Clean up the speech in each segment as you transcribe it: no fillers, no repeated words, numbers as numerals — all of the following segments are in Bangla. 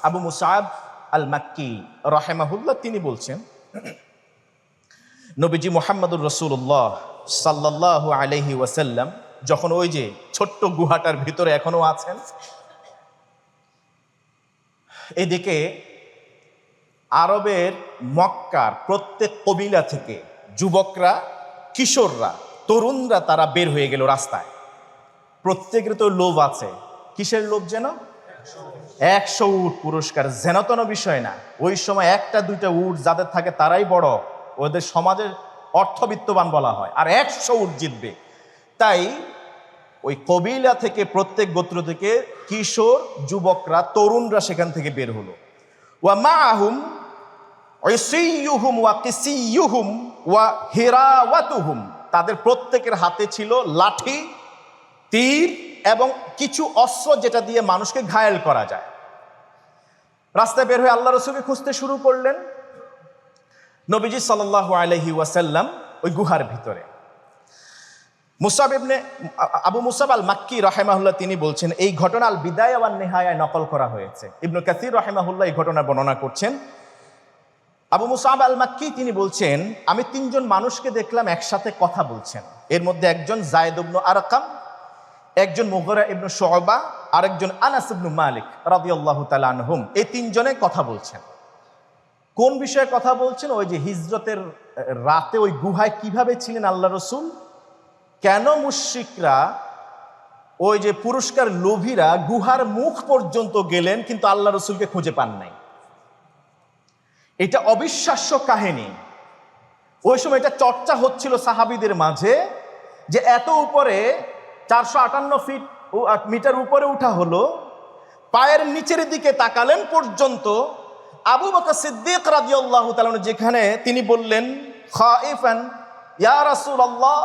আবু মুসাব আল মাক্কি রাহিমাহুল্লাহ তিনি বলছেন, নবীজি মুহাম্মদুর রাসূলুল্লাহ সাল্লাল্লাহু আলাইহি ওয়াসাল্লাম যখন ওই যে ছোট্ট গুহাটার ভিতরে এখনো আছেন, এদিকে আরবের মক্কার প্রত্যেক কবিলা থেকে যুবকরা, কিশোররা, তরুণরা তারা বের হয়ে গেল রাস্তায়। প্রত্যেকের তো লোভ আছে। কিসের লোভ যেন? 100 উট পুরস্কার, যেন তেন বিষয় না। ওই সময় 1-2টা উট যাদের থাকে তারাই বড়, ওদের সমাজের অর্থবিত্তবান বলা হয়, আর 100 উট জিতবে। তাই ওই কবিলা থেকে, প্রত্যেক গোত্র থেকে কিশোর, যুবকরা, তরুণরা সেখান থেকে বের হলো। ওয়া মাআহুম ইসিয়ুহুম ওয়া কিসিয়ুহুম ওয়া হিরাওয়াতুহুম, তাদের প্রত্যেকের হাতে ছিল লাঠি, তীর এবং কিছু অস্ত্র যেটা দিয়ে মানুষকে ঘায়েল করা যায়। রাস্তায় বের হয়ে আল্লাহ রাসূলকে খুঁজতে শুরু করলেন। নবীজি সাল্লাল্লাহু আলাইহি ওয়াসাল্লাম ওই গুহার ভিতরে। আবু মুসাব আল মাক্কি রাহিমাহুল্লাহ তিনি বলছেন, এই ঘটনা আল বিদায়া ওয়ান নিহায়ায় নকল করা হয়েছে। ইবনে কাসির রাহিমাহুল্লাহ এই ঘটনা বর্ণনা করছেন। আবু মুসাব আল মাক্কি তিনি বলছেন, আমি 3 জন মানুষকে দেখলাম একসাথে কথা বলছেন। এর মধ্যে একজন যায়েদ ইবনে আরকাম, একজন মুগীরা ইবনে শুআবা, আরেকজন আনাস ইবনে মালিক রাদিয়াল্লাহু তাআলা আনহুম। এই 3 জনে কথা বলছেন। কোন বিষয়ে কথা বলছেন? ওই যে হিজরতের রাতে ওই গুহায় কিভাবে ছিলেন আল্লাহ রাসূল, কেন মুশরিকরা, ওই যে পুরস্কার লোভীরা গুহার মুখ পর্যন্ত গেলেন কিন্তু আল্লাহ রাসূলকে খুঁজে পান নাই। এটা অবিশ্বাস্য কাহিনী। ওই সময় এটা চর্চা হচ্ছিল সাহাবীদের মাঝে যে এত উপরে 458 মিটার উপরে উঠা হলো, পায়ের নিচের দিকে তাকালেন পর্যন্ত আবু বকর সিদ্দিক রাদিয়াল্লাহু তাআলা যেখানে তিনি বললেন, খাইফান ইয়া রাসূলুল্লাহ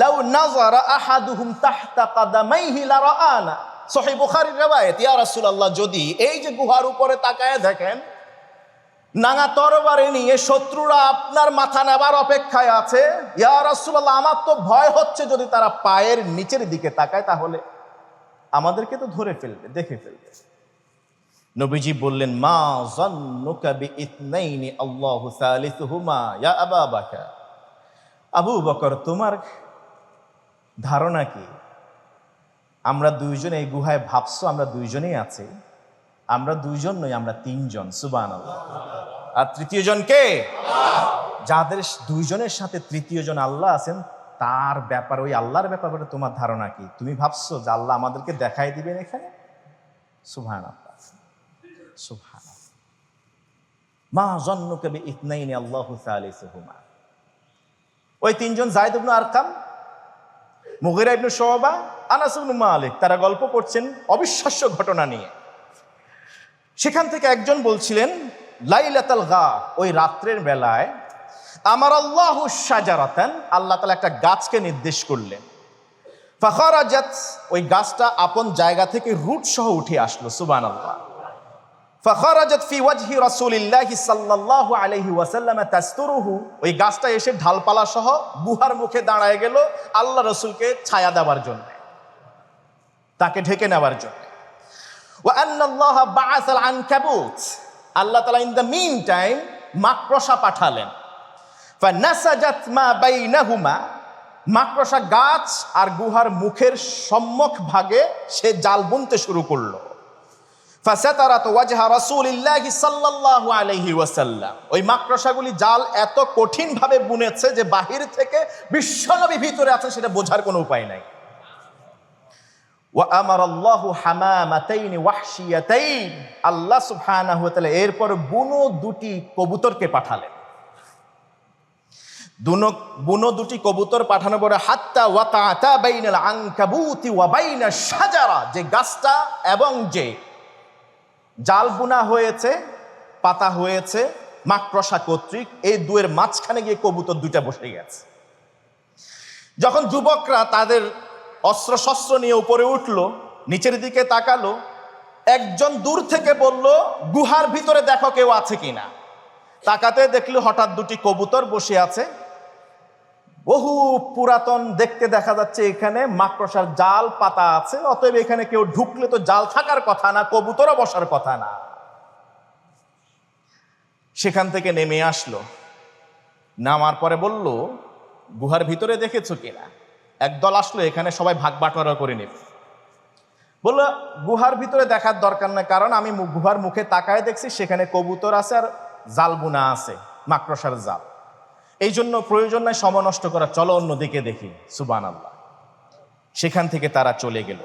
লাউ নাযারা আহাদুহুম তাহতা কাদামাইহি লারাআনা। সহিহ বুখারীর riwayat, ইয়া রাসূলুল্লাহ যদি এই যে গুহার উপরে তাকায় দেখেন নাঙা তরবারি নিয়ে শত্রুরা আপনার মাথা নেবার অপেক্ষায় আছে, ইয়া রাসূলুল্লাহ আমার তো ভয় হচ্ছে যদি তারা পায়ের নিচের দিকে তাকায় তাহলে আমাদেরকে তো ধরে ফেলবে, দেখে ফেলবে। নবীজি বললেন, মা যান্নুকা বিইথনাইনি আল্লাহু সালিসুহুমা ইয়া আবা বকর। আবু বকর তোমার ধারণা কি আমরা 2 জন এই গুহায় ভাবছো আমরা 2 জনেই আছি? আমরা 2 জন নই, আমরা 3 জন। সুবহানাল্লাহ। আর তৃতীয় জন কে? যাদের 2 জনের সাথে তৃতীয় জন আল্লাহ আছেন, তার ব্যাপার, ওই আল্লাহর ব্যাপারে তোমার ধারণা কি? তুমি ভাবছো যে আল্লাহ আমাদেরকে দেখাই দিবেন এখানে? সুবহানাল্লাহ, সুবহানাল্লাহ। মা যান্নুকা বিইথনাইনি আল্লাহু সালিসুহুমা। ওই 3 জন যায়েদ ইবনে আরকাম, মুগীরা ইবনে শুআবা, আনাস ইবনে মালিক, তারা গল্প করছেন অবিশ্বাস্য ঘটনা নিয়ে। সেখান থেকে একজন বলছিলেন, লাইলাতুল গা, ওই রাত্রের বেলায় আমার আল্লাহু শাজারাতান, আল্লাহ তাআলা একটা গাছকে নির্দেশ করলেন। ফাখারাজাত, ওই গাছটা আপন জায়গা থেকে রুট সহ উঠে আসলো। সুবহানাল্লাহ। ফাখারাজাত ফি ওয়াজহি রাসূলিল্লাহি সাল্লাল্লাহু আলাইহি ওয়াসাল্লাম তাসতুরুহু, ওই গাছটা এসে ঢালপালা সহ গুহার মুখে দাঁড়ায় গেল আল্লাহ রাসূলকে ছায়া দেওয়ার জন্য, তাকে ঢেকে নেওয়ার জন্য। ওয়া আন্নাল্লাহা বাআসাল আনকাবুত, আল্লাহ তাআলা ইন দ্য মিন টাইম মাকড়সা পাঠালেন। ফানাসাজাত মা বাইনাহুমা, মাকড়সা গাছ আর গুহার মুখের সম্মুখ ভাগে সে জাল বুনতে শুরু করলো। ফাসাতারাত ওয়াজহা রাসূলিল্লাহি সাল্লাল্লাহু আলাইহি ওয়াসাল্লাম, ওই মাকড়সাগুলি জাল এত কঠিন ভাবে বুনেছে যে বাহির থেকে বিশ্বনবী ভিতরে আছেন সেটা বোঝার কোনো উপায় নাই। ওয়া আমারাল্লাহু হামামাতাইনি ওয়াহশিয়াতাইন, আল্লাহ সুবহানাহু ওয়া তাআলা এরপর বুনো 2টি কবুতরকে পাঠালেন। বুনো 2টি কবুতর পাঠানোর পরে হাত্তা ওয়াতাআতা বাইনাল আনকাবুতি ওয়া বাইনাশ শাজারা, যে গাছটা এবং যে জাল বুনা হয়েছে, পাতা হয়েছে মাকড়সা কর্তৃক, এই দুয়ের মাঝখানে গিয়ে কবুতর 2টা বসে গেছে। যখন যুবকরা তাদের অস্ত্র শস্ত্র নিয়ে উপরে উঠলো, নিচের দিকে তাকালো, একজন দূর থেকে বলল, গুহার ভিতরে দেখো কেউ আছে কিনা। তাকাতে দেখলো হঠাৎ 2টি কবুতর বসে আছে। বহু পুরাতন, দেখতে দেখা যাচ্ছে এখানে মাকড়সার জাল পাতা আছে, অতএব এখানে কেউ ঢুকলে তো জাল থাকার কথা না, কবুতরও বসার কথা না। সেখান থেকে নেমে আসলো, নামার পরে বলল, গুহার ভিতরে দেখেছো কিনা? একদল আসলো, এখানে সবাই ভাগ বাটোয়ারা করে নেবে। বললো, গুহার ভিতরে দেখার দরকার নেই, কারণ আমি গুহার মুখে তাকায় দেখছি সেখানে কবুতর আছে আর জাল বুনা আছে, মাকড়সার জাল। এই জন্য প্রয়োজন নাই সময় নষ্ট করা, চলো অন্যদিকে দেখি। সুবহানাল্লাহ। সেখান থেকে তারা চলে গেল।